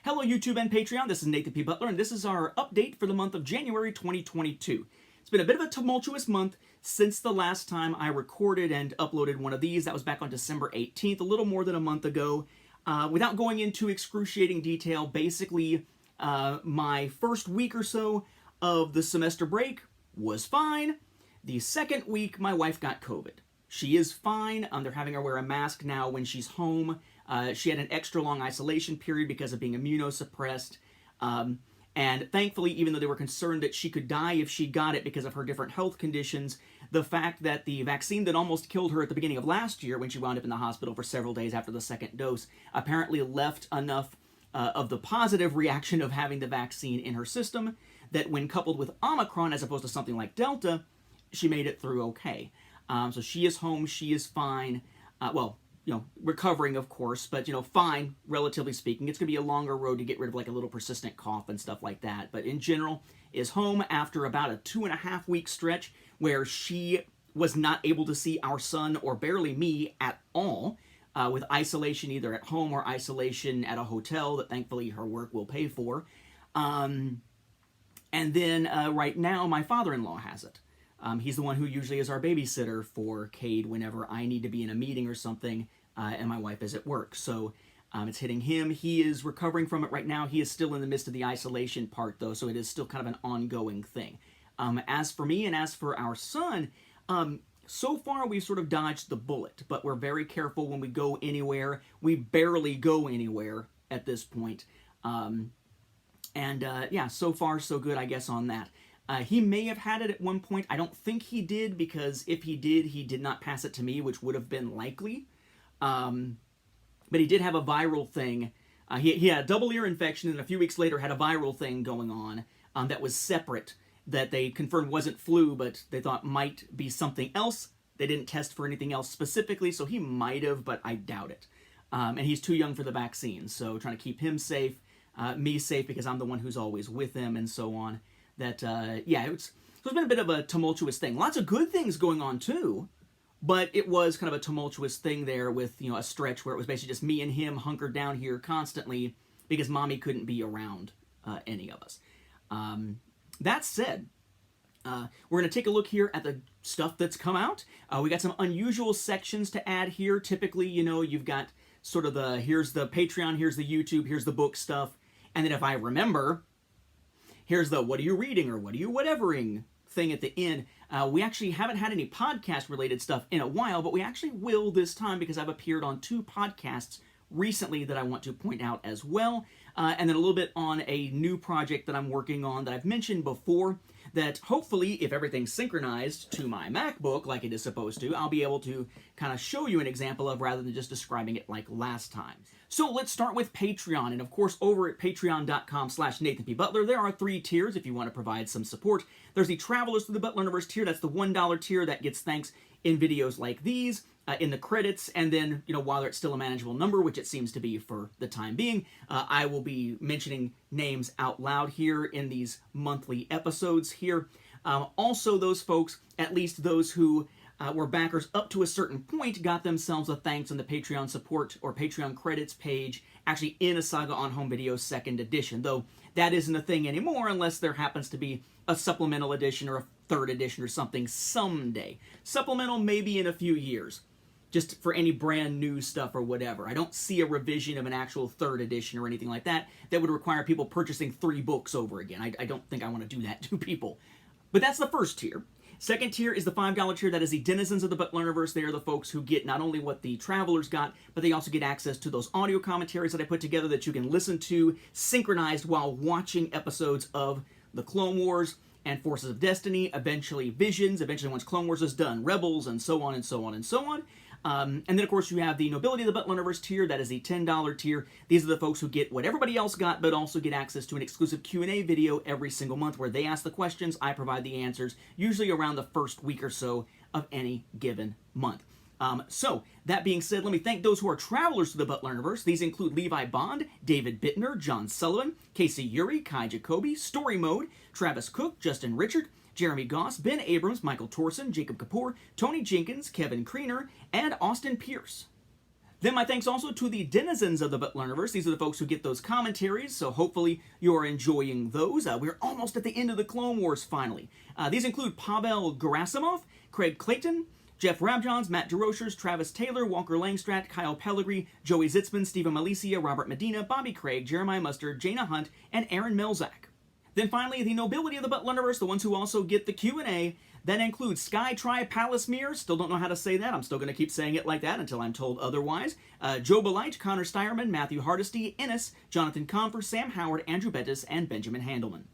Hello YouTube and Patreon, this is Nathan P. Butler, and this is our update for the month of January 2022. It's been a bit of a tumultuous month since the last time I recorded and uploaded one of these. That was back on December 18th, a little more than a month ago. Without going into excruciating detail, basically my first week or so of the semester break was fine. The second week, my wife got COVID. She is fine. They're having her wear a mask now when she's home. She had an extra long isolation period because of being immunosuppressed. And thankfully, even though they were concerned that she could die if she got it because of her different health conditions, the fact that the vaccine that almost killed her at the beginning of last year when she wound up in the hospital for several days after the second dose apparently left enough of the positive reaction of having the vaccine in her system that when coupled with Omicron as opposed to something like Delta, she made it through okay. So she is home, she is fine. Recovering, of course, but, fine, relatively speaking. It's going to be a longer road to get rid of, like, a little persistent cough and stuff like that. But in general, is home after about a 2.5-week stretch where she was not able to see our son or barely me at all, with isolation either at home or isolation at a hotel that thankfully her work will pay for. And then right now, my father-in-law has it. He's the one who usually is our babysitter for Cade whenever I need to be in a meeting or something, and my wife is at work. So it's hitting him. He is recovering from it right now. He is still in the midst of the isolation part, though, so it is still kind of an ongoing thing. As for me and as for our son, so far we've sort of dodged the bullet, but we're very careful when we go anywhere. We barely go anywhere at this point. So far so good, I guess, on that. He may have had it at one point. I don't think he did, because if he did not pass it to me, which would have been likely. But he did have a viral thing. He had a double ear infection, and a few weeks later had a viral thing going on that was separate, that they confirmed wasn't flu, but they thought might be something else. They didn't test for anything else specifically, so he might have, but I doubt it. And he's too young for the vaccine, so trying to keep him safe, me safe because I'm the one who's always with him, and so on. It's been a bit of a tumultuous thing. Lots of good things going on too, but it was kind of a tumultuous thing there with, a stretch where it was basically just me and him hunkered down here constantly because mommy couldn't be around any of us. That said, we're going to take a look here at the stuff that's come out. We got some unusual sections to add here. Typically, you've got sort of here's the Patreon, here's the YouTube, here's the book stuff, and then if I remember, here's the what are you reading or what are you whatevering thing at the end. We actually haven't had any podcast-related stuff in a while, but we actually will this time because I've appeared on 2 podcasts recently that I want to point out as well. And then a little bit on a new project that I'm working on that I've mentioned before that hopefully, if everything's synchronized to my MacBook like it is supposed to, I'll be able to kind of show you an example of rather than just describing it like last time. So let's start with Patreon. And of course, over at patreon.com/NathanPButler, there are 3 tiers if you want to provide some support. There's the Travelers Through the Butler Universe tier. That's the $1 tier that gets thanks in videos like these, in the credits, and then, while it's still a manageable number, which it seems to be for the time being, I will be mentioning names out loud here in these monthly episodes here. Also, those folks, at least those who were backers up to a certain point, got themselves a thanks on the Patreon support or Patreon credits page, actually in a Saga on Home Video 2nd edition, though that isn't a thing anymore unless there happens to be a supplemental edition or a 3rd edition or something someday. Supplemental maybe in a few years, just for any brand new stuff or whatever. I don't see a revision of an actual 3rd edition or anything like that that would require people purchasing 3 books over again. I don't think I want to do that to people. But that's the first tier. Second tier is the $5 tier. That is the denizens of the Butler Universe. They are the folks who get not only what the Travelers got, but they also get access to those audio commentaries that I put together that you can listen to synchronized while watching episodes of the Clone Wars and Forces of Destiny, eventually Visions, eventually once Clone Wars is done, Rebels, and so on and so on and so on. And then, of course, you have the Nobility of the Butler Universe tier. That is the $10 tier. These are the folks who get what everybody else got, but also get access to an exclusive Q&A video every single month where they ask the questions, I provide the answers, usually around the first week or so of any given month. So, that being said, let me thank those who are travelers to the Butler Universe. These include Levi Bond, David Bittner, John Sullivan, Casey Uri, Kai Jacoby, Story Mode, Travis Cook, Justin Richard, Jeremy Goss, Ben Abrams, Michael Torson, Jacob Kapoor, Tony Jenkins, Kevin Kreener, and Austin Pierce. Then my thanks also to the denizens of the Butlerverse. These are the folks who get those commentaries, so hopefully you're enjoying those. We're almost at the end of the Clone Wars, finally. These include Pavel Gerasimov, Craig Clayton, Jeff Rabjohns, Matt DeRochers, Travis Taylor, Walker Langstrat, Kyle Pellegrini, Joey Zitzman, Stephen Malicia, Robert Medina, Bobby Craig, Jeremiah Mustard, Jaina Hunt, and Aaron Melzak. Then finally, the nobility of the Butlerverse, the ones who also get the Q&A. That includes Sky Tri Pallasmere, still don't know how to say that, I'm still going to keep saying it like that until I'm told otherwise. Joe Belite, Connor Steyerman, Matthew Hardesty, Ennis, Jonathan Comfer, Sam Howard, Andrew Bettis, and Benjamin Handelman.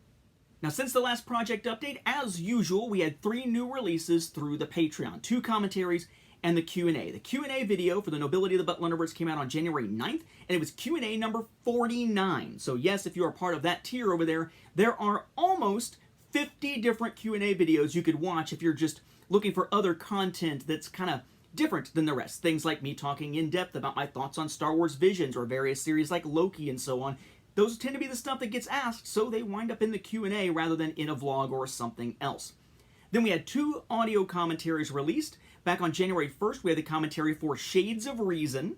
Now, since the last project update, as usual, we had 3 new releases through the Patreon, 2 commentaries, and the Q&A. The Q&A video for the Nobility of the Butlerverse came out on January 9th, and it was Q&A number 49. So yes, if you are part of that tier over there, there are almost 50 different Q&A videos you could watch if you're just looking for other content that's kind of different than the rest. Things like me talking in depth about my thoughts on Star Wars Visions or various series like Loki and so on. Those tend to be the stuff that gets asked, so they wind up in the Q&A rather than in a vlog or something else. Then we had 2 audio commentaries released. Back on January 1st, we had the commentary for Shades of Reason,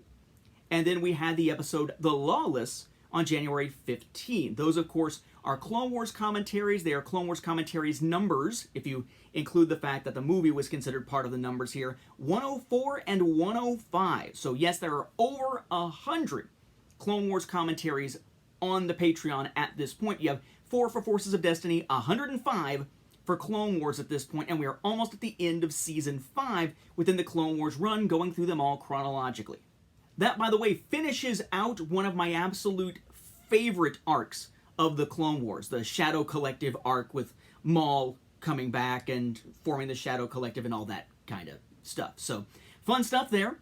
and then we had the episode The Lawless on January 15th. Those, of course, are Clone Wars commentaries. They are Clone Wars commentaries numbers, if you include the fact that the movie was considered part of the numbers here, 104 and 105. So yes, there are over 100 Clone Wars commentaries on the Patreon at this point. You have 4 for Forces of Destiny, 105 for Clone Wars at this point, and we are almost at the end of Season 5 within the Clone Wars run, going through them all chronologically. That, by the way, finishes out one of my absolute favorite arcs of the Clone Wars, the Shadow Collective arc with Maul coming back and forming the Shadow Collective and all that kind of stuff. So, fun stuff there.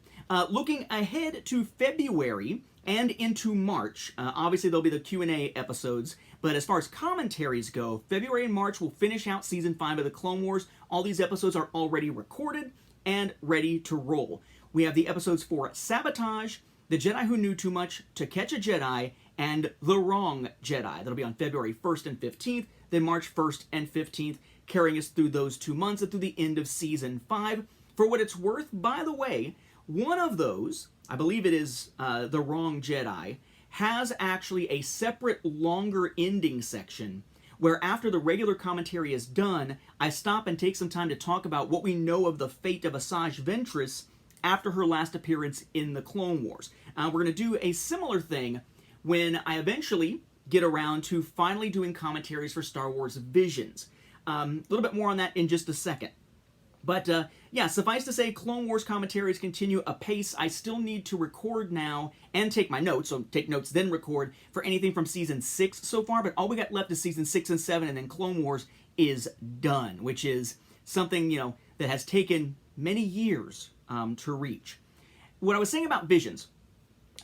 Looking ahead to February and into March, obviously there'll be the Q&A episodes, but as far as commentaries go, February and March will finish out Season 5 of the Clone Wars. All these episodes are already recorded and ready to roll. We have the episodes for Sabotage, The Jedi Who Knew Too Much, To Catch a Jedi, and The Wrong Jedi. That'll be on February 1st and 15th, then March 1st and 15th, carrying us through those 2 months and through the end of Season 5. For what it's worth, by the way, one of those, I believe it is The Wrong Jedi, has actually a separate, longer ending section where after the regular commentary is done, I stop and take some time to talk about what we know of the fate of Asajj Ventress after her last appearance in the Clone Wars. We're going to do a similar thing when I eventually get around to finally doing commentaries for Star Wars Visions. A little bit more on that in just a second. But yeah, suffice to say, Clone Wars commentaries continue apace. I still need to record now and take my notes, so take notes then record for anything from Season 6 so far, but all we got left is Season 6 and 7, and then Clone Wars is done, which is something, you know, that has taken many years to reach. What I was saying about Visions,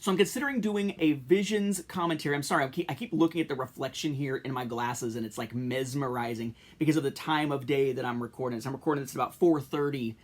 so I'm considering doing a Visions commentary. I'm sorry, I keep looking at the reflection here in my glasses, and it's like mesmerizing because of the time of day that I'm recording this. I'm recording this at about 4:30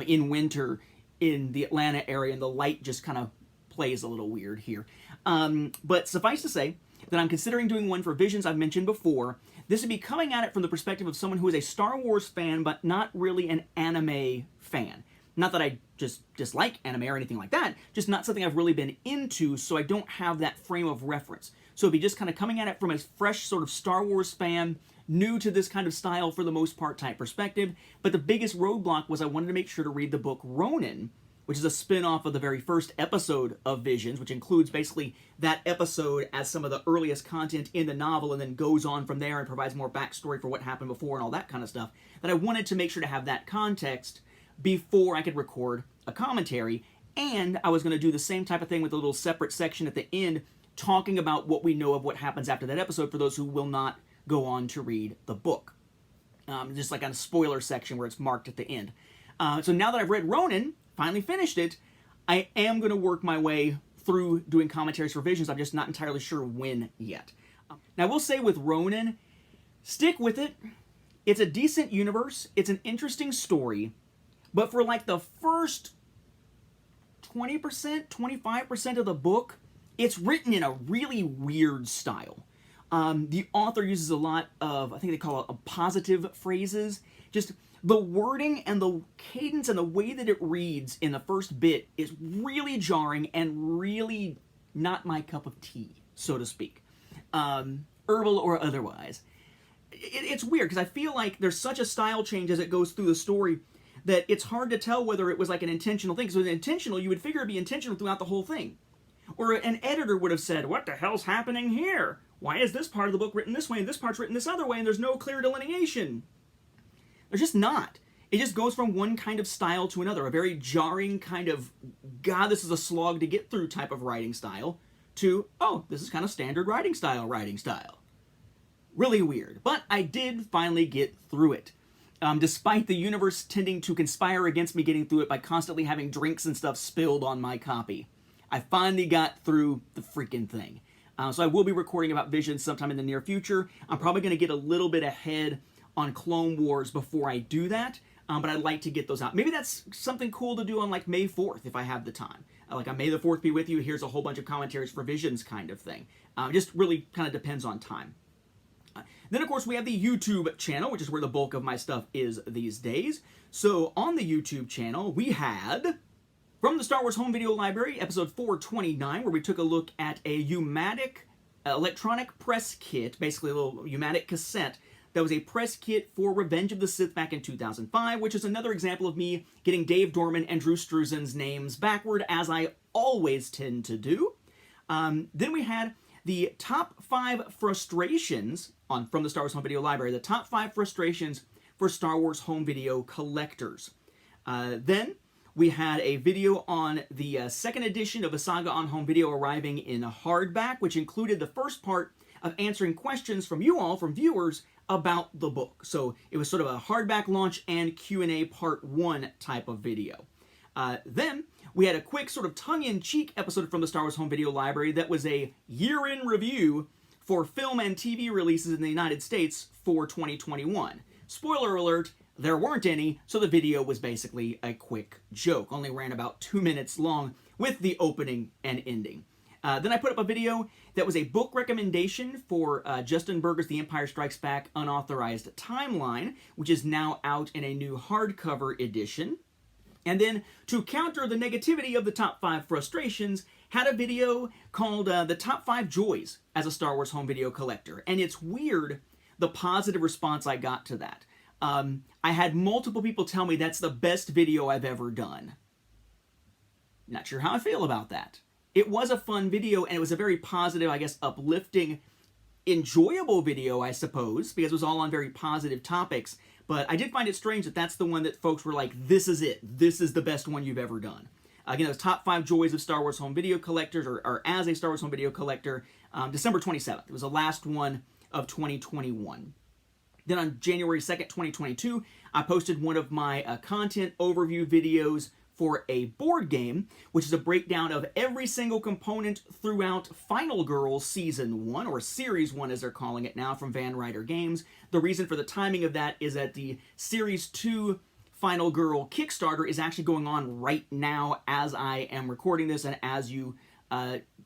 in winter in the Atlanta area, and the light just kind of plays a little weird here. But suffice to say that I'm considering doing one for Visions I've mentioned before. This would be coming at it from the perspective of someone who is a Star Wars fan, but not really an anime fan. Not that I just dislike anime or anything like that, just not something I've really been into, so I don't have that frame of reference. So it'd be just kind of coming at it from a fresh sort of Star Wars fan, new to this kind of style for the most part type perspective. But the biggest roadblock was I wanted to make sure to read the book Ronin, which is a spin-off of the very first episode of Visions, which includes basically that episode as some of the earliest content in the novel and then goes on from there and provides more backstory for what happened before and all that kind of stuff. That I wanted to make sure to have that context before I could record a commentary, and I was going to do the same type of thing with a little separate section at the end talking about what we know of what happens after that episode for those who will not go on to read the book. Just like on a spoiler section where it's marked at the end. So now that I've read Ronin, finally finished it, I am going to work my way through doing commentaries for Visions. I'm just not entirely sure when yet. Now I will say with Ronin, stick with it. It's a decent universe. It's an interesting story. But for like the first 20%, 25% of the book, it's written in a really weird style. The author uses a lot of, I think they call it positive phrases. Just The wording and the cadence and the way that it reads in the first bit is really jarring and really not my cup of tea, so to speak. Herbal or otherwise. It's weird because I feel like there's such a style change as it goes through the story that it's hard to tell whether it was like an intentional thing. So if it's intentional, you would figure it'd be intentional throughout the whole thing. Or an editor would have said, what the hell's happening here? Why is this part of the book written this way and this part's written this other way and there's no clear delineation? There's just not. It just goes from one kind of style to another, a very jarring kind of, God, this is a slog to get through type of writing style, to, oh, this is kind of standard writing style. Really weird. But I did finally get through it. Despite the universe tending to conspire against me getting through it by constantly having drinks and stuff spilled on my copy. I finally got through the freaking thing. So I will be recording about Visions sometime in the near future. I'm probably going to get a little bit ahead on Clone Wars before I do that, but I'd like to get those out. Maybe that's something cool to do on like May 4th if I have the time. Like on May the 4th be with you, here's a whole bunch of commentaries for Visions kind of thing. Just really kind of depends on time. Then, of course, we have the YouTube channel, which is where the bulk of my stuff is these days. So on the YouTube channel, we had, from the Star Wars Home Video Library, episode 429, where we took a look at a U-matic electronic press kit, basically a little U-matic cassette, that was a press kit for Revenge of the Sith back in 2005, which is another example of me getting Dave Dorman and Drew Struzan's names backward, as I always tend to do. Then we had the top 5 frustrations from the Star Wars Home Video Library, the top 5 frustrations for Star Wars Home Video collectors. Then we had a video on the second edition of a Saga on Home Video arriving in hardback, which included the first part of answering questions from you all, from viewers, about the book. So it was sort of a hardback launch and Q&A part 1 type of video. Then we had a quick sort of tongue-in-cheek episode from the Star Wars Home Video Library that was a year-in review for film and TV releases in the United States for 2021. Spoiler alert, there weren't any, so the video was basically a quick joke. Only ran about 2 minutes long with the opening and ending. Then I put up a video that was a book recommendation for Justin Berger's The Empire Strikes Back Unauthorized Timeline, which is now out in a new hardcover edition. And then, to counter the negativity of the top 5 frustrations, had a video called The Top 5 Joys as a Star Wars Home Video Collector. And it's weird, the positive response I got to that. I had multiple people tell me that's the best video I've ever done. Not sure how I feel about that. It was a fun video, and it was a very positive, I guess, uplifting, enjoyable video, I suppose, because it was all on very positive topics. But I did find it strange that that's the one that folks were like, this is it. This is the best one you've ever done. Again, it was top 5 joys of Star Wars Home Video collectors, or as a Star Wars Home Video collector, December 27th. It was the last one of 2021. Then on January 2nd, 2022, I posted one of my content overview videos for a board game, which is a breakdown of every single component throughout Final Girl Season 1, or Series 1 as they're calling it now, from Van Ryder Games. The reason for the timing of that is that the Series 2 Final Girl Kickstarter is actually going on right now as I am recording this and as you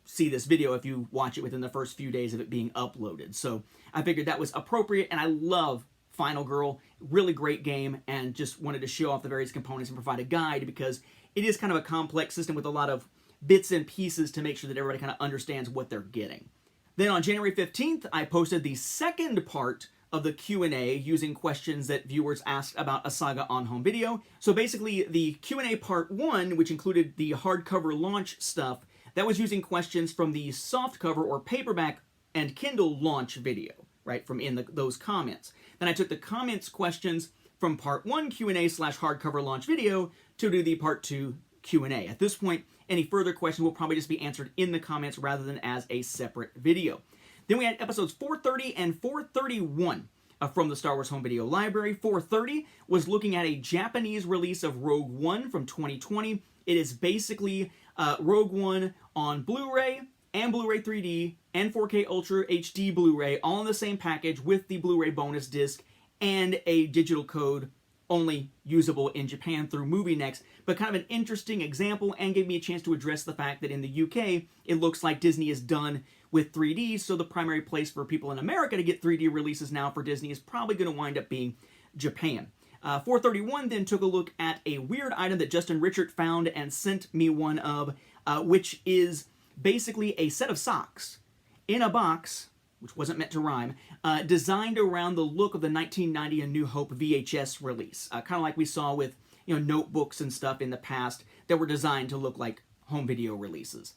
see this video, if you watch it within the first few days of it being uploaded. So I figured that was appropriate, and I love Final Girl. Really great game, and just wanted to show off the various components and provide a guide because it is kind of a complex system with a lot of bits and pieces to make sure that everybody kind of understands what they're getting. Then on January 15th, I posted the second part of the Q&A using questions that viewers asked about a Saga on Home Video. So basically the Q&A part 1, which included the hardcover launch stuff, that was using questions from the softcover or paperback and Kindle launch video, right, from in those comments. Then I took the comments questions from part 1 Q&A/hardcover launch video to do the part 2 Q&A. At this point, any further questions will probably just be answered in the comments rather than as a separate video. Then we had episodes 430 and 431 from the Star Wars Home Video Library. 430 was looking at a Japanese release of Rogue One from 2020. It is basically Rogue One on Blu-ray and Blu-ray 3D and 4K Ultra HD Blu-ray all in the same package with the Blu-ray bonus disc and a digital code only usable in Japan through MovieNext, but kind of an interesting example and gave me a chance to address the fact that in the UK, it looks like Disney is done with 3D, so the primary place for people in America to get 3D releases now for Disney is probably going to wind up being Japan. 431 then took a look at a weird item that Justin Richard found and sent me one of, which is basically a set of socks in a box, which wasn't meant to rhyme, designed around the look of the 1990 A New Hope VHS release. Kind of like we saw with notebooks and stuff in the past that were designed to look like home video releases.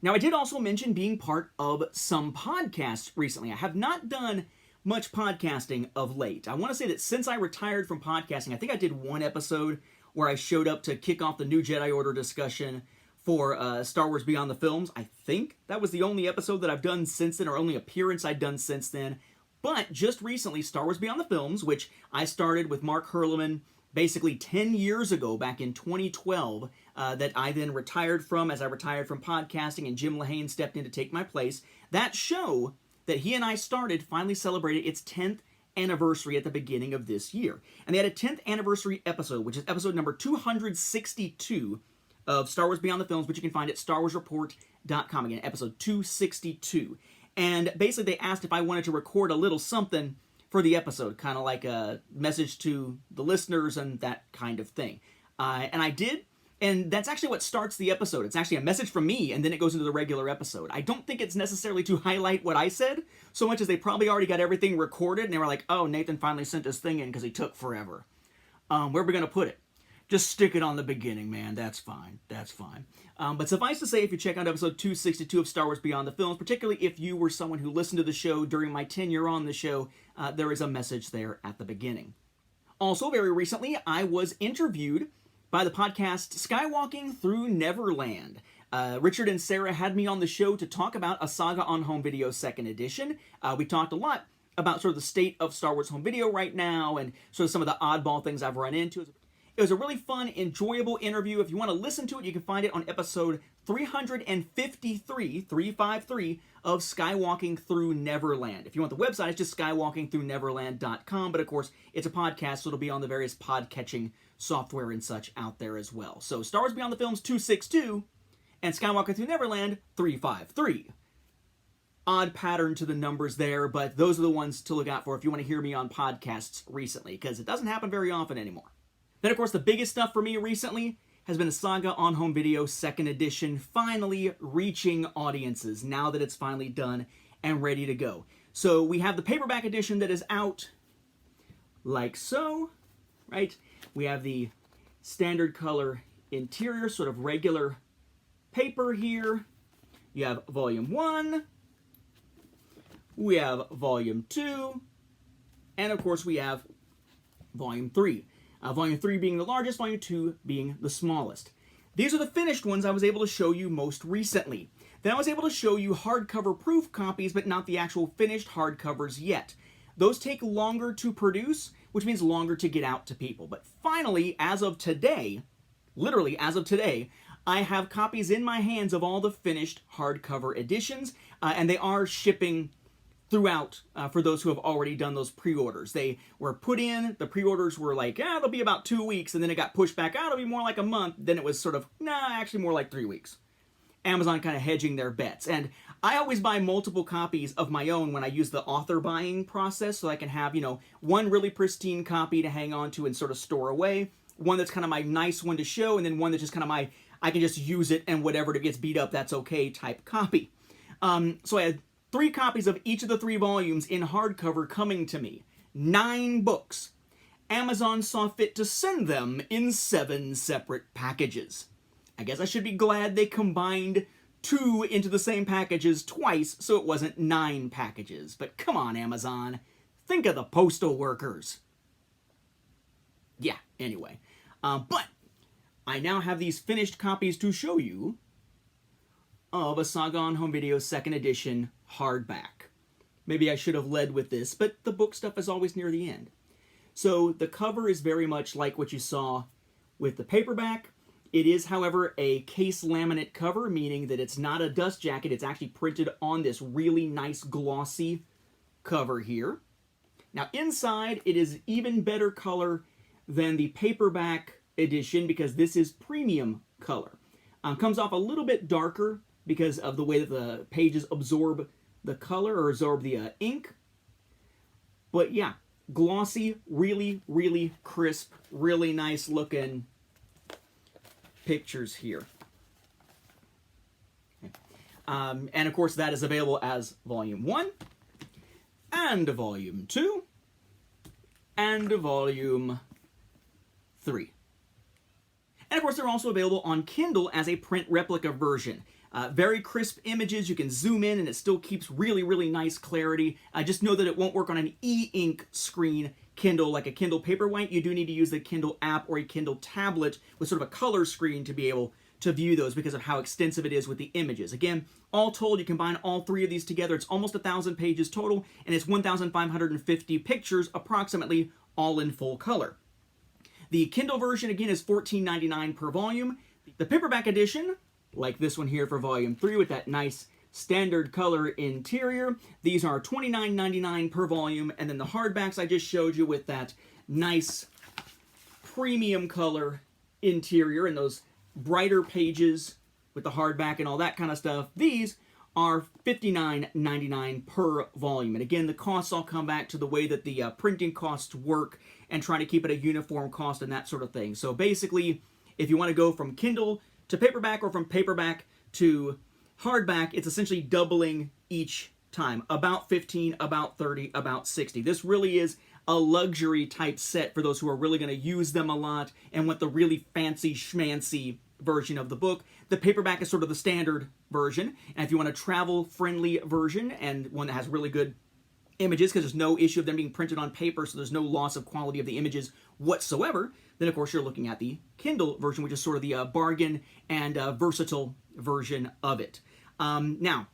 Now, I did also mention being part of some podcasts recently. I have not done much podcasting of late. I want to say that since I retired from podcasting, I think I did one episode where I showed up to kick off the New Jedi Order discussion for Star Wars Beyond the Films. I think that was the only episode that I've done since then, or only appearance I've done since then. But just recently, Star Wars Beyond the Films, which I started with Mark Herleman basically 10 years ago, back in 2012, that I then retired from as I retired from podcasting and Jim Lahane stepped in to take my place. That show that he and I started finally celebrated its 10th anniversary at the beginning of this year. And they had a 10th anniversary episode, which is episode number 262 of Star Wars Beyond the Films, which you can find at StarWarsReport.com. Again, episode 262. And basically they asked if I wanted to record a little something for the episode, kind of like a message to the listeners and that kind of thing. And I did, and that's actually what starts the episode. It's actually a message from me, and then it goes into the regular episode. I don't think it's necessarily to highlight what I said, so much as they probably already got everything recorded, and they were like, oh, Nathan finally sent his thing in because he took forever. Where are we going to put it? Just stick it on the beginning, man. That's fine. That's fine. But suffice to say, if you check out episode 262 of Star Wars Beyond the Films, particularly if you were someone who listened to the show during my tenure on the show, there is a message there at the beginning. Also, very recently, I was interviewed by the podcast Skywalking Through Neverland. Richard and Sarah had me on the show to talk about a Saga on Home Video 2nd Edition. We talked a lot about sort of the state of Star Wars home video right now and sort of some of the oddball things I've run into. It was a really fun, enjoyable interview. If you want to listen to it, you can find it on episode 353 of Skywalking Through Neverland. If you want the website, it's just skywalkingthroughneverland.com. But of course, it's a podcast, so it'll be on the various pod-catching software and such out there as well. So Star Wars Beyond the Films 262 and Skywalking Through Neverland 353. Odd pattern to the numbers there, but those are the ones to look out for if you want to hear me on podcasts recently, because it doesn't happen very often anymore. Then, of course, the biggest stuff for me recently has been a Saga on Home Video 2nd Edition finally reaching audiences now that it's finally done and ready to go. So we have the paperback edition that is out like so, right? We have the standard color interior, sort of regular paper here. You have Volume 1. We have Volume 2. And, of course, we have Volume 3. Volume 3 being the largest, Volume 2 being the smallest. These are the finished ones I was able to show you most recently. Then I was able to show you hardcover proof copies, but not the actual finished hardcovers yet. Those take longer to produce, which means longer to get out to people. But finally, as of today, literally as of today, I have copies in my hands of all the finished hardcover editions, and they are shipping throughout for those who have already done those pre-orders. They were put in, the pre-orders were like, they'll be about 2 weeks, and then it got pushed back out, it'll be more like a month, then it was sort of, actually more like 3 weeks. Amazon kind of hedging their bets. And I always buy multiple copies of my own when I use the author buying process, so I can have, one really pristine copy to hang on to and sort of store away, one that's kind of my nice one to show, and then one that's just kind of my, I can just use it and whatever it gets beat up, that's okay type copy. So I had 3 copies of each of the 3 volumes in hardcover coming to me. 9 books. Amazon saw fit to send them in 7 separate packages. I guess I should be glad they combined 2 into the same packages twice so it wasn't 9 packages. But come on, Amazon. Think of the postal workers. Yeah, anyway. But I now have these finished copies to show you of a Saga on Home Video 2nd Edition hardback. Maybe I should have led with this, but the book stuff is always near the end. So the cover is very much like what you saw with the paperback. It is, however, a case laminate cover, meaning that it's not a dust jacket. It's actually printed on this really nice glossy cover here. Now inside, it is even better color than the paperback edition because this is premium color. Comes off a little bit darker because of the way that the pages absorb the color or absorb the ink. But yeah, glossy, really, really crisp, really nice looking pictures here. And of course that is available as Volume 1, and Volume 2, and Volume 3. And of course they're also available on Kindle as a print replica version. Very crisp images, you can zoom in and it still keeps really, really nice clarity. Just know that it won't work on an e-ink screen Kindle like a Kindle Paperwhite. You do need to use the Kindle app or a Kindle tablet with sort of a color screen to be able to view those because of how extensive it is with the images. Again, all told, you combine all three of these together, it's almost 1,000 pages total, and it's 1,550 pictures approximately, all in full color. The Kindle version, again, is $14.99 per volume. The paperback edition, like this one here for Volume 3 with that nice standard color interior, these are $29.99 per volume, and then the hardbacks I just showed you with that nice premium color interior and those brighter pages with the hardback and all that kind of stuff, these are $59.99 per volume. And again, the costs all come back to the way that the printing costs work and trying to keep it a uniform cost and that sort of thing. So basically, if you want to go from Kindle to paperback or from paperback to hardback, it's essentially doubling each time. About 15, about 30, about 60. This really is a luxury type set for those who are really going to use them a lot and want the really fancy schmancy version of the book. The paperback is sort of the standard version, and if you want a travel friendly version and one that has really good images because there's no issue of them being printed on paper, so there's no loss of quality of the images whatsoever, then of course you're looking at the Kindle version, which is sort of the bargain and versatile version of it. Now,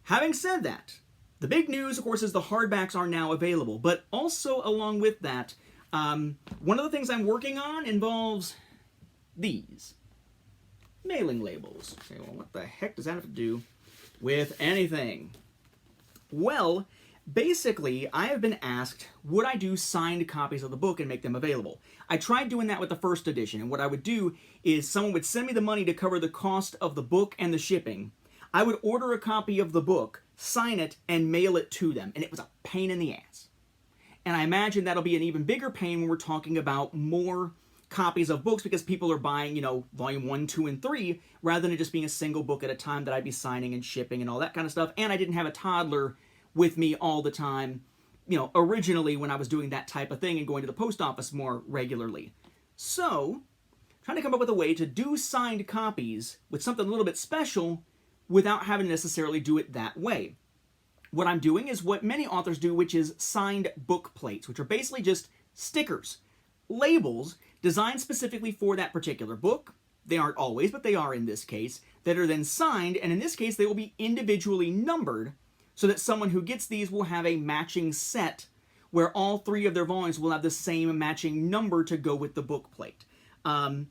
having said that, the big news, of course, is the hardbacks are now available, but also along with that, one of the things I'm working on involves these mailing labels. Okay, well, what the heck does that have to do with anything? Well, basically, I have been asked, would I do signed copies of the book and make them available? I tried doing that with the first edition, and what I would do is someone would send me the money to cover the cost of the book and the shipping. I would order a copy of the book, sign it, and mail it to them, and it was a pain in the ass. And I imagine that'll be an even bigger pain when we're talking about more copies of books because people are buying, you know, volume 1, 2, and 3 rather than it just being a single book at a time that I'd be signing and shipping and all that kind of stuff. And I didn't have a toddler with me all the time, you know, originally when I was doing that type of thing and going to the post office more regularly. So, trying to come up with a way to do signed copies with something a little bit special without having to necessarily do it that way. What I'm doing is what many authors do, which is signed book plates, which are basically just stickers, labels designed specifically for that particular book. They aren't always, but they are in this case, that are then signed, and in this case they will be individually numbered so that someone who gets these will have a matching set where all three of their volumes will have the same matching number to go with the book plate. I'm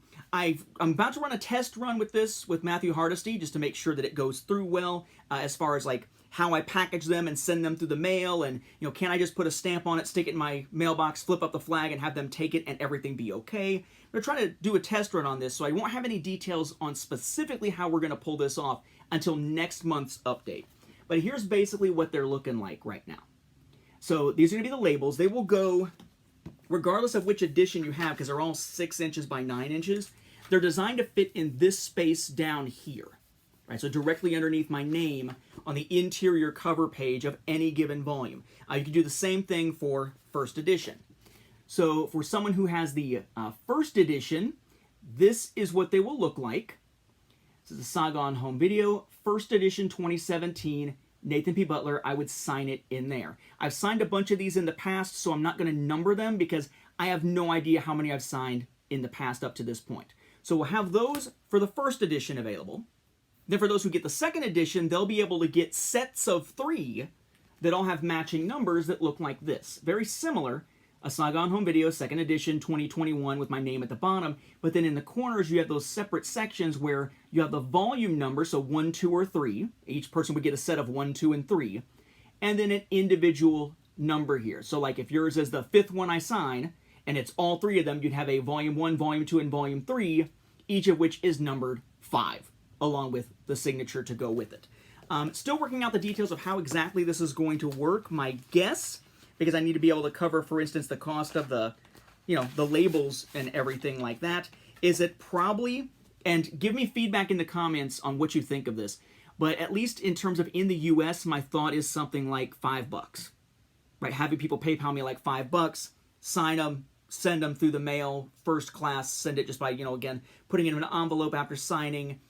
about to run a test run with this with Matthew Hardesty just to make sure that it goes through well as far as like how I package them and send them through the mail, and you know, can I just put a stamp on it, stick it in my mailbox, flip up the flag, and have them take it and everything be okay? We're trying to do a test run on this, so I won't have any details on specifically how we're going to pull this off until next month's update. But here's basically what they're looking like right now. So these are going to be the labels. They will go regardless of which edition you have because they're all 6 inches by 9 inches. They're designed to fit in this space down here. Right, so directly underneath my name on the interior cover page of any given volume. You can do the same thing for first edition. So for someone who has the first edition, this is what they will look like. This is a Saga on Home Video, first edition 2017, Nathan P. Butler. I would sign it in there. I've signed a bunch of these in the past, so I'm not going to number them because I have no idea how many I've signed in the past up to this point. So we'll have those for the first edition available. Then for those who get the second edition, they'll be able to get sets of 3 that all have matching numbers that look like this. Very similar, a Saga on Home Video, second edition, 2021 with my name at the bottom, but then in the corners you have those separate sections where you have the volume number, so 1, 2, or 3. Each person would get a set of 1, 2, and 3. And then an individual number here. So like if yours is the 5th one I sign, and it's all 3 of them, you'd have a volume 1, volume 2, and volume 3, each of which is numbered 5. Along with the signature to go with it. Still working out the details of how exactly this is going to work. My guess, because I need to be able to cover, for instance, the cost of the, the labels and everything like that, is it probably, and give me feedback in the comments on what you think of this, but at least in terms of in the US, my thought is something like $5, right? Having people PayPal me like $5, sign them, send them through the mail, first class, send it just by, again, putting it in an envelope after signing,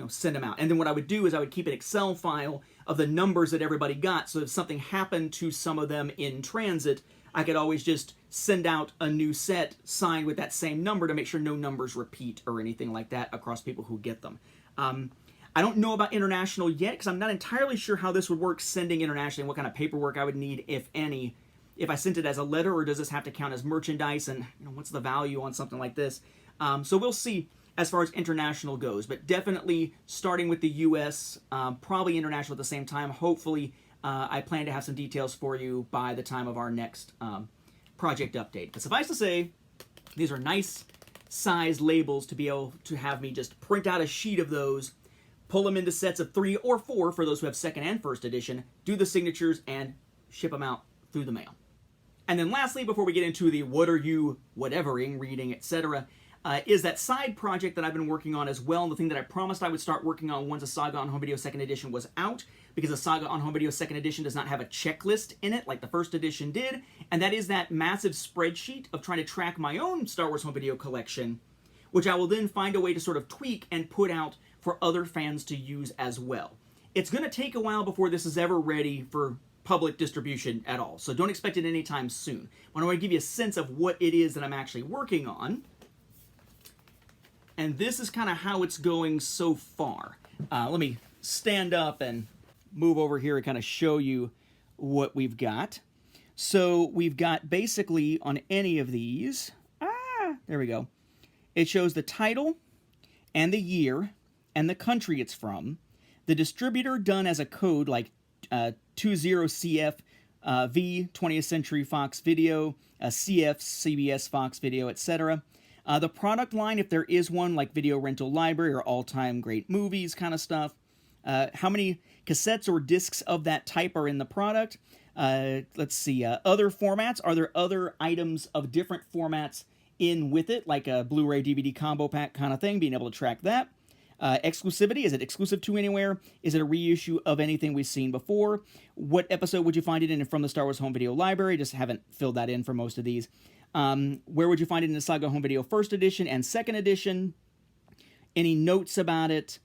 send them out. And then what I would do is I would keep an Excel file of the numbers that everybody got, so if something happened to some of them in transit, I could always just send out a new set signed with that same number to make sure no numbers repeat or anything like that across people who get them. I don't know about international yet, because I'm not entirely sure how this would work sending internationally, and what kind of paperwork I would need, if any, if I sent it as a letter, or does this have to count as merchandise, and what's the value on something like this? So we'll see as far as international goes, but definitely starting with the US, probably international at the same time. Hopefully, I plan to have some details for you by the time of our next project update. But suffice to say, these are nice size labels to be able to have me just print out a sheet of those, pull them into sets of 3 or 4 for those who have second and first edition, do the signatures, and ship them out through the mail. And then lastly, before we get into the what are you whatevering, reading, etc., is that side project that I've been working on as well, the thing that I promised I would start working on once a Saga on Home Video 2nd Edition was out, because a Saga on Home Video 2nd Edition does not have a checklist in it like the first edition did, and that is that massive spreadsheet of trying to track my own Star Wars Home Video collection, which I will then find a way to sort of tweak and put out for other fans to use as well. It's going to take a while before this is ever ready for public distribution at all, so don't expect it anytime soon. But I want to give you a sense of what it is that I'm actually working on. And this is kind of how it's going so far. Let me stand up and move over here and kind of show you what we've got. So we've got basically on any of these, there we go. It shows the title and the year and the country it's from, the distributor done as a code like 20CF V 20th Century Fox Video, CF CBS Fox Video, etc. The product line, if there is one, like Video Rental Library or All-Time Great Movies kind of stuff. How many cassettes or discs of that type are in the product? Let's see. Other formats. Are there other items of different formats in with it, like a Blu-ray DVD combo pack kind of thing, being able to track that? Exclusivity. Is it exclusive to anywhere? Is it a reissue of anything we've seen before? What episode would you find it in from the Star Wars Home Video Library? Just haven't filled that in for most of these. Where would you find it in the Saga Home Video 1st Edition and 2nd Edition? Any notes about it?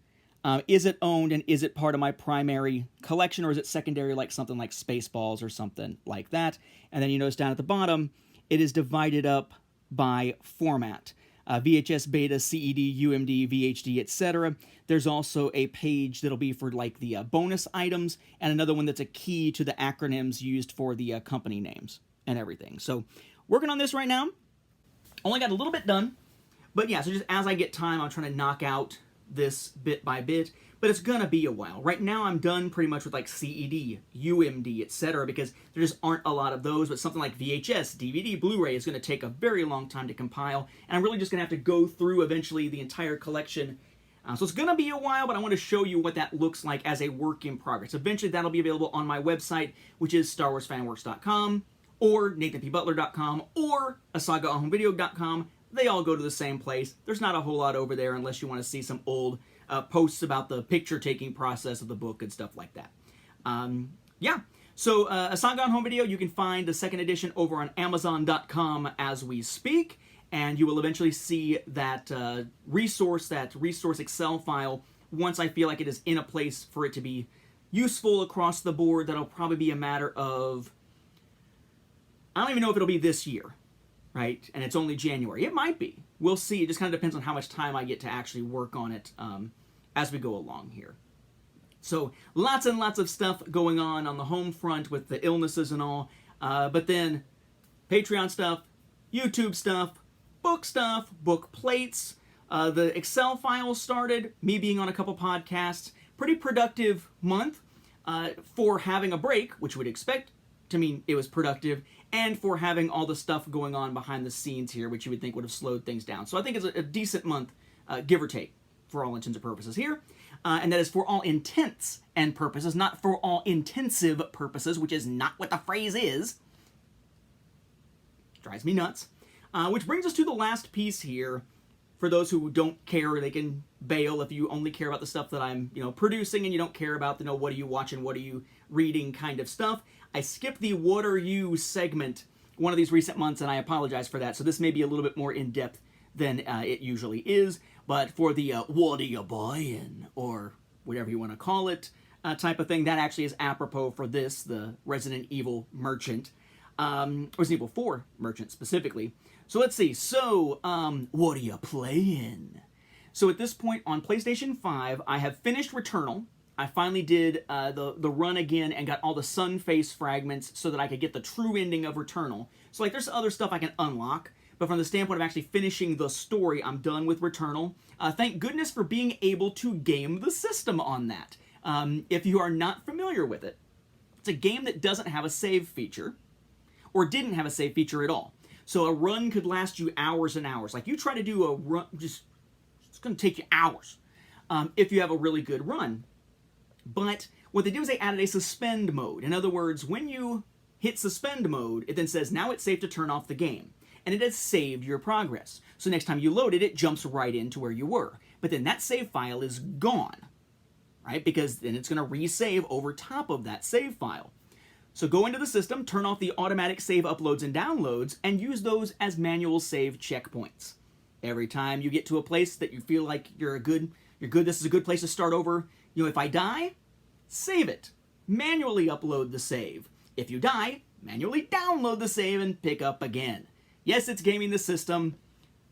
Is it owned, and is it part of my primary collection, or is it secondary like something like Spaceballs or something like that? And then you notice down at the bottom, it is divided up by format. VHS, Beta, CED, UMD, VHD, etc. There's also a page that'll be for like the bonus items, and another one that's a key to the acronyms used for the company names and everything. So working on this right now. Only got a little bit done. But yeah, so just as I get time, I'm trying to knock out this bit by bit. But it's going to be a while. Right now, I'm done pretty much with like CED, UMD, etc. because there just aren't a lot of those. But something like VHS, DVD, Blu-ray is going to take a very long time to compile. And I'm really just going to have to go through eventually the entire collection. So it's going to be a while, but I want to show you what that looks like as a work in progress. Eventually, that'll be available on my website, which is StarWarsFanWorks.com. or NathanPButler.com, or ASagaOnHomeVideo.com. They all go to the same place. There's not a whole lot over there unless you want to see some old posts about the picture-taking process of the book and stuff like that. Yeah, so A Saga on Home Video, you can find the 2nd edition over on Amazon.com as we speak, and you will eventually see that resource Excel file once I feel like it is in a place for it to be useful across the board. That'll probably be a matter of, I don't even know if it'll be this year, right? And it's only January. It might be. We'll see. It just kind of depends on how much time I get to actually work on it as we go along here. So lots and lots of stuff going on the home front with the illnesses and all. But then Patreon stuff, YouTube stuff, book plates. The Excel file started, me being on a couple podcasts. Pretty productive month for having a break, which we'd expect to mean it was productive, and for having all the stuff going on behind the scenes here, which you would think would have slowed things down. So I think it's a decent month, give or take, for all intents and purposes here. and that is for all intents and purposes, not for all intensive purposes, which is not what the phrase is. Drives me nuts. Which brings us to the last piece here. For those who don't care, they can bail if you only care about the stuff that I'm, producing, and you don't care about the, what are you watching, what are you reading kind of stuff. I skipped the what are you segment one of these recent months, and I apologize for that. So this may be a little bit more in-depth than it usually is. But for the what are you buying, or whatever you want to call it, type of thing, that actually is apropos for this, the Resident Evil merchant. Resident Evil 4 merchant specifically. So let's see. So, what are you playing? So at this point on PlayStation 5, I have finished Returnal. I finally did the run again and got all the sun face fragments so that I could get the true ending of Returnal. So like, there's other stuff I can unlock, but from the standpoint of actually finishing the story, I'm done with Returnal. Thank goodness for being able to game the system on that. If you are not familiar with it, it's a game that doesn't have a save feature, or didn't have a save feature at all. So a run could last you hours and hours. Like, you try to do a run, it's going to take you hours if you have a really good run. But what they do is they added a suspend mode. In other words, when you hit suspend mode, it then says, now it's safe to turn off the game. And it has saved your progress. So next time you load it, it jumps right into where you were. But then that save file is gone, right? Because then it's going to resave over top of that save file. So go into the system, turn off the automatic save uploads and downloads, and use those as manual save checkpoints. Every time you get to a place that you feel like you're good, this is a good place to start over. If I die, save it. Manually upload the save. If you die, manually download the save and pick up again. Yes, it's gaming the system.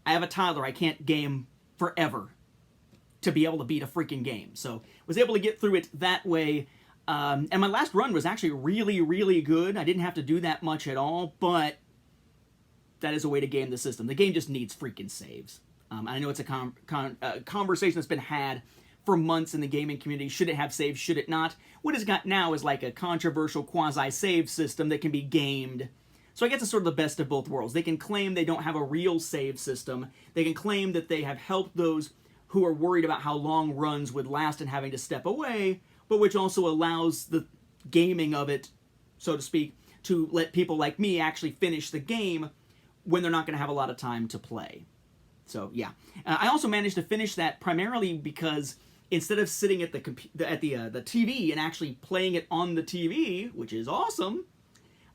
I have a toddler. I can't game forever to be able to beat a freaking game. So was able to get through it that way. And my last run was actually really, really good. I didn't have to do that much at all, but that is a way to game the system. The game just needs freaking saves. I know it's a conversation that's been had for months in the gaming community. Should it have saves? Should it not? What it's got now is like a controversial quasi-save system that can be gamed. So I guess it's sort of the best of both worlds. They can claim they don't have a real save system. They can claim that they have helped those who are worried about how long runs would last and having to step away, but which also allows the gaming of it, so to speak, to let people like me actually finish the game when they're not going to have a lot of time to play. So yeah, I also managed to finish that primarily because instead of sitting at the TV and actually playing it on the TV, which is awesome,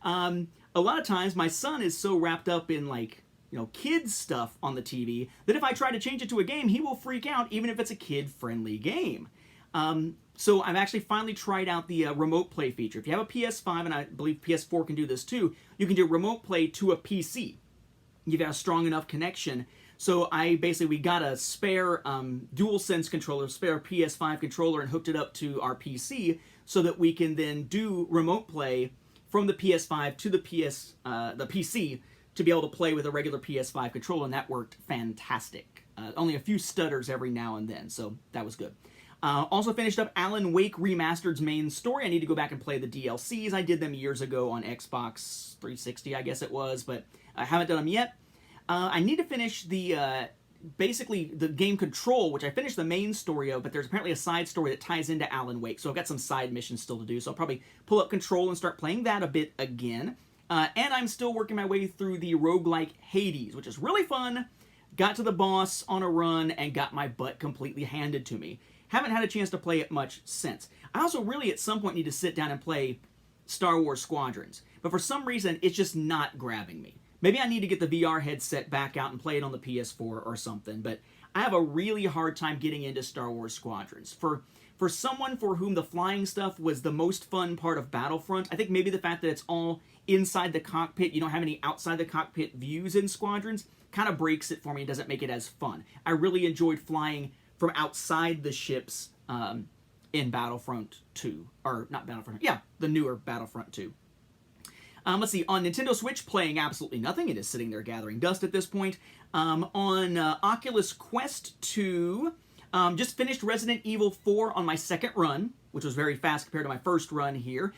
a lot of times my son is so wrapped up in kids stuff on the TV that if I try to change it to a game, he will freak out even if it's a kid-friendly game. So I've actually finally tried out the remote play feature. If you have a PS5, and I believe PS4 can do this too, you can do remote play to a PC. You've got a strong enough connection. So we got a spare DualSense controller, spare PS5 controller, and hooked it up to our PC so that we can then do remote play from the PS5 to the PC to be able to play with a regular PS5 controller, and that worked fantastic. Only a few stutters every now and then, so that was good. Also finished up Alan Wake Remastered's main story. I need to go back and play the DLCs. I did them years ago on Xbox 360, I guess it was, but I haven't done them yet. I need to finish the game Control, which I finished the main story of, but there's apparently a side story that ties into Alan Wake, so I've got some side missions still to do, so I'll probably pull up Control and start playing that a bit again. And I'm still working my way through the roguelike Hades, which is really fun. Got to the boss on a run and got my butt completely handed to me. Haven't had a chance to play it much since. I also really at some point need to sit down and play Star Wars Squadrons, but for some reason it's just not grabbing me. Maybe I need to get the VR headset back out and play it on the PS4 or something, but I have a really hard time getting into Star Wars Squadrons. For someone for whom the flying stuff was the most fun part of Battlefront, I think maybe the fact that it's all inside the cockpit, you don't have any outside the cockpit views in Squadrons, kind of breaks it for me and doesn't make it as fun. I really enjoyed flying from outside the ships in Battlefront 2. Or, not Battlefront, yeah, the newer Battlefront 2. Let's see, on Nintendo Switch, playing absolutely nothing. It is sitting there gathering dust at this point. On Oculus Quest 2, just finished Resident Evil 4 on my second run, which was very fast compared to my first run here.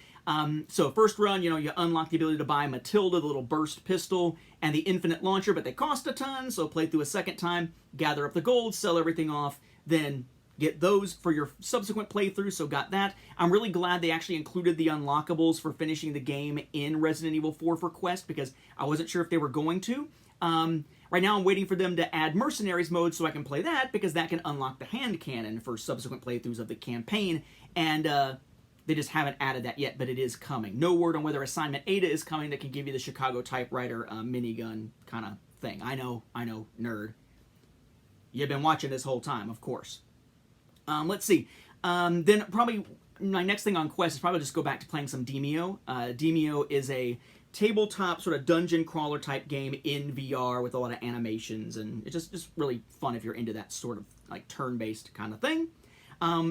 So first run, you unlock the ability to buy Matilda, the little burst pistol, and the infinite launcher, but they cost a ton, so play through a second time, gather up the gold, sell everything off, then get those for your subsequent playthrough, so got that. I'm really glad they actually included the unlockables for finishing the game in Resident Evil 4 for Quest, because I wasn't sure if they were going to. Right now I'm waiting for them to add Mercenaries mode so I can play that, because that can unlock the hand cannon for subsequent playthroughs of the campaign, and they just haven't added that yet, but it is coming. No word on whether Assignment Ada is coming that can give you the Chicago typewriter minigun kind of thing. I know, nerd. You've been watching this whole time, of course. Let's see. Then probably my next thing on Quest is probably just go back to playing some Demeo. Demeo is a tabletop sort of dungeon crawler type game in VR with a lot of animations, and it's just really fun if you're into that sort of like turn-based kind of thing.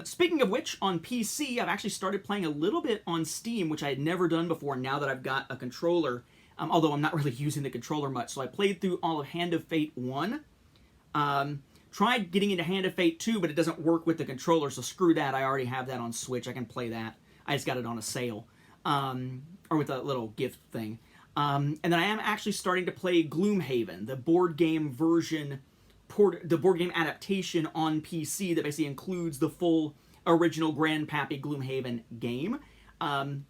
Speaking of which, on PC, I've actually started playing a little bit on Steam, which I had never done before now that I've got a controller, although I'm not really using the controller much. So I played through all of Hand of Fate 1. Tried getting into Hand of Fate 2, but it doesn't work with the controller, so screw that. I already have that on Switch. I can play that. I just got it on a sale. Or with a little gift thing. And then I am actually starting to play Gloomhaven, the board game version, the board game adaptation on PC that basically includes the full original Grandpappy Gloomhaven game.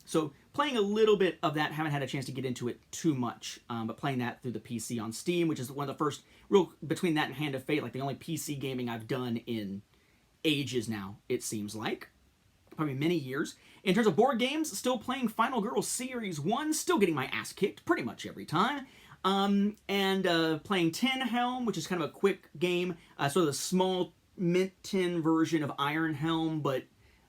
So playing a little bit of that, haven't had a chance to get into it too much, but playing that through the PC on Steam, which is one of the first, between that and Hand of Fate, like the only PC gaming I've done in ages now, it seems like. Probably many years. In terms of board games, still playing Final Girl Series 1, still getting my ass kicked pretty much every time. And playing Tin Helm, which is kind of a quick game, sort of the small mint tin version of Iron Helm, but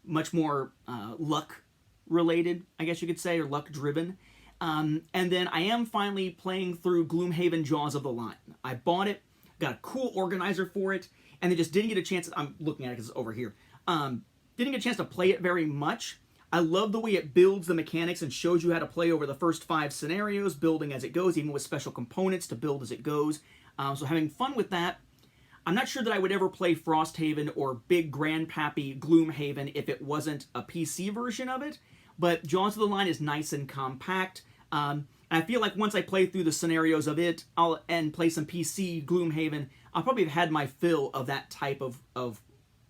much more luck related, I guess you could say, or luck driven. And then I am finally playing through Gloomhaven Jaws of the Lion. I bought it, got a cool organizer for it, and then just didn't get a chance. I'm looking at it because it's over here. Didn't get a chance to play it very much. I love the way it builds the mechanics and shows you how to play over the first 5 scenarios, building as it goes, even with special components to build as it goes. So having fun with that. I'm not sure that I would ever play Frosthaven or Big Grandpappy Gloomhaven if it wasn't a PC version of it, but Jaws of the Lion is nice and compact. And I feel like once I play through the scenarios of it and play some PC Gloomhaven, I'll probably have had my fill of that type of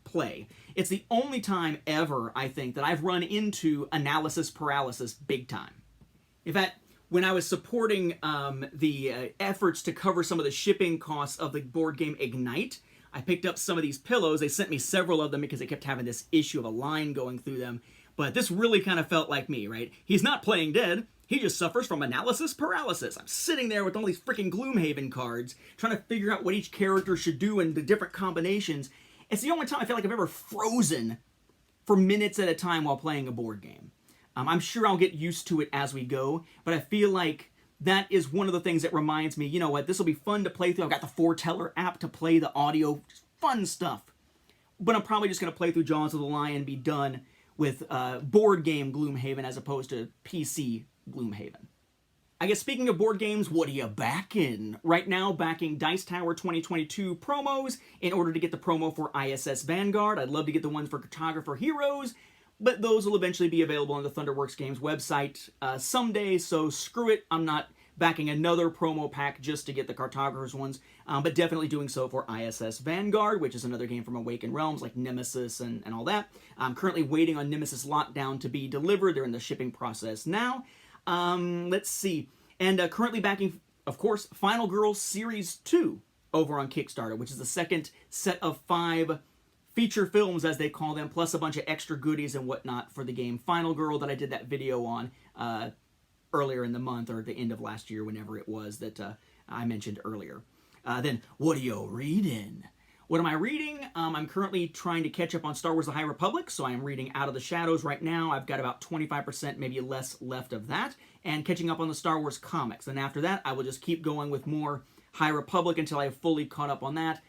play. It's the only time ever, I think, that I've run into analysis paralysis big time. In fact, when I was supporting the efforts to cover some of the shipping costs of the board game Ignite, I picked up some of these pillows. They sent me several of them because they kept having this issue of a line going through them. But this really kind of felt like me, right? He's not playing dead. He just suffers from analysis paralysis. I'm sitting there with all these freaking Gloomhaven cards, trying to figure out what each character should do and the different combinations. It's the only time I feel like I've ever frozen for minutes at a time while playing a board game. I'm sure I'll get used to it as we go, but I feel like that is one of the things that reminds me, you know what, this will be fun to play through. I've got the Foreteller app to play the audio, fun stuff. But I'm probably just going to play through Jaws of the Lion and be done with board game Gloomhaven as opposed to PC Gloomhaven. I guess speaking of board games, what are you backing? Right now, backing Dice Tower 2022 promos in order to get the promo for ISS Vanguard. I'd love to get the ones for Cartographer Heroes, but those will eventually be available on the Thunderworks Games website someday, so screw it. I'm not backing another promo pack just to get the Cartographers ones, but definitely doing so for ISS Vanguard, which is another game from Awakened Realms, like Nemesis and all that. I'm currently waiting on Nemesis Lockdown to be delivered. They're in the shipping process now. Let's see. And currently backing, of course, Final Girl Series 2 over on Kickstarter, which is the second set of 5 feature films, as they call them, plus a bunch of extra goodies and whatnot for the game Final Girl that I did that video on earlier in the month, or at the end of last year, whenever it was that I mentioned earlier. Then, what are you reading? What am I reading? I'm currently trying to catch up on Star Wars The High Republic, so I am reading Out of the Shadows right now. I've got about 25%, maybe less, left of that, and catching up on the Star Wars comics. And after that, I will just keep going with more High Republic until I have fully caught up on that.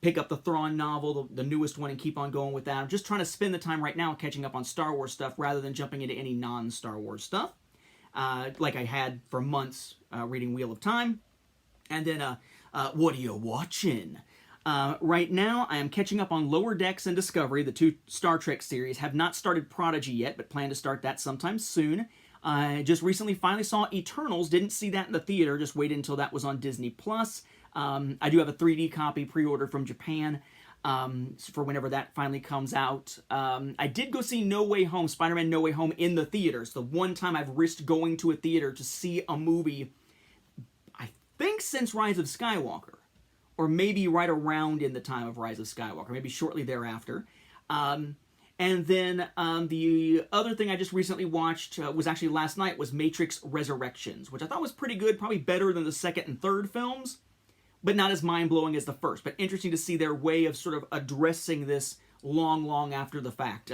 Pick up the Thrawn novel, the newest one, and keep on going with that. I'm just trying to spend the time right now catching up on Star Wars stuff rather than jumping into any non-Star Wars stuff, like I had for months reading Wheel of Time. And then, what are you watching? Right now, I am catching up on Lower Decks and Discovery, the 2 Star Trek series. Have not started Prodigy yet, but plan to start that sometime soon. I just recently finally saw Eternals. Didn't see that in the theater, just waited until that was on Disney+. I do have a 3D copy pre-ordered from Japan. for whenever that finally comes out. I did go see No Way Home, Spider-Man No Way Home, in the theaters. The one time I've risked going to a theater to see a movie, I think since Rise of Skywalker, or maybe right around in the time of Rise of Skywalker, maybe shortly thereafter. And then the other thing I just recently watched was actually last night, was Matrix Resurrections, which I thought was pretty good, probably better than the second and third films, but not as mind-blowing as the first. But interesting to see their way of sort of addressing this long after the fact.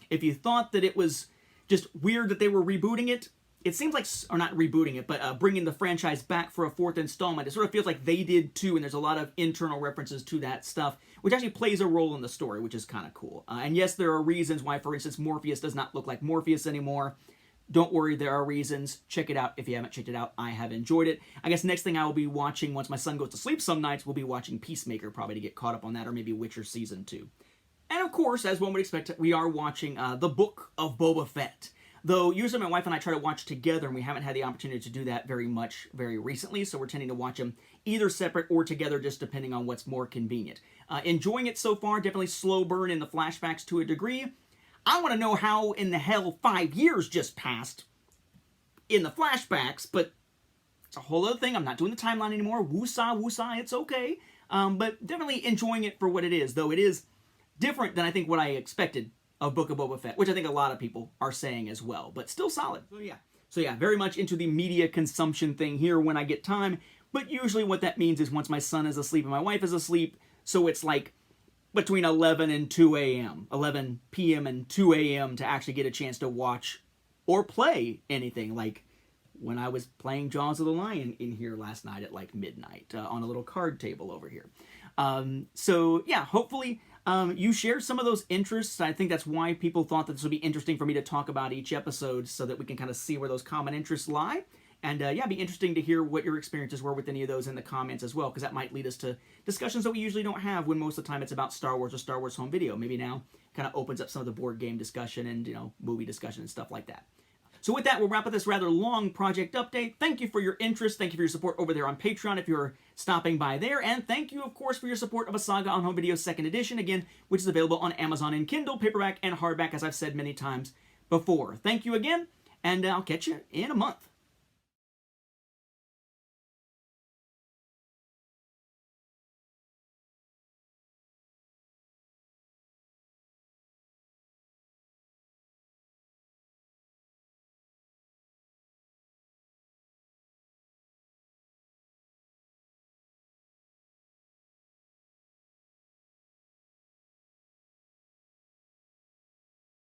If you thought that it was just weird that they were rebooting it, it seems like, or not rebooting it, but bringing the franchise back for a fourth installment, it sort of feels like they did too, and there's a lot of internal references to that stuff, which actually plays a role in the story, which is kind of cool. And yes, there are reasons why, for instance, Morpheus does not look like Morpheus anymore. Don't worry, there are reasons. Check it out if you haven't checked it out. I have enjoyed it. I guess next thing I will be watching, once my son goes to sleep some nights, we'll be watching Peacemaker, probably to get caught up on that, or maybe Witcher Season 2. And of course, as one would expect, we are watching The Book of Boba Fett. Though usually my wife and I try to watch together, and we haven't had the opportunity to do that very much very recently, so we're tending to watch them either separate or together, just depending on what's more convenient. Enjoying it so far, definitely slow burn in the flashbacks to a degree. I want to know how in the hell 5 years just passed in the flashbacks, but it's a whole other thing. I'm not doing the timeline anymore. Woosah, it's okay. But definitely enjoying it for what it is, though it is different than I think what I expected of Book of Boba Fett, which I think a lot of people are saying as well, but still solid. So yeah, very much into the media consumption thing here when I get time, but usually what that means is once my son is asleep and my wife is asleep, so it's like between 11 and 2 a.m., 11 p.m. and 2 a.m. to actually get a chance to watch or play anything, like when I was playing Jaws of the Lion in here last night at like midnight on a little card table over here. So yeah, hopefully you share some of those interests. I think that's why people thought that this would be interesting for me to talk about each episode, so that we can kind of see where those common interests lie. And yeah, it'd be interesting to hear what your experiences were with any of those in the comments as well, because that might lead us to discussions that we usually don't have when most of the time it's about Star Wars or Star Wars home video. Maybe now kind of opens up some of the board game discussion and, movie discussion and stuff like that. So with that, we'll wrap up this rather long project update. Thank you for your interest. Thank you for your support over there on Patreon if you're stopping by there. And thank you, of course, for your support of a Saga on Home Video 2nd Edition, again, which is available on Amazon in Kindle, paperback, and hardback, as I've said many times before. Thank you again, and I'll catch you in a month.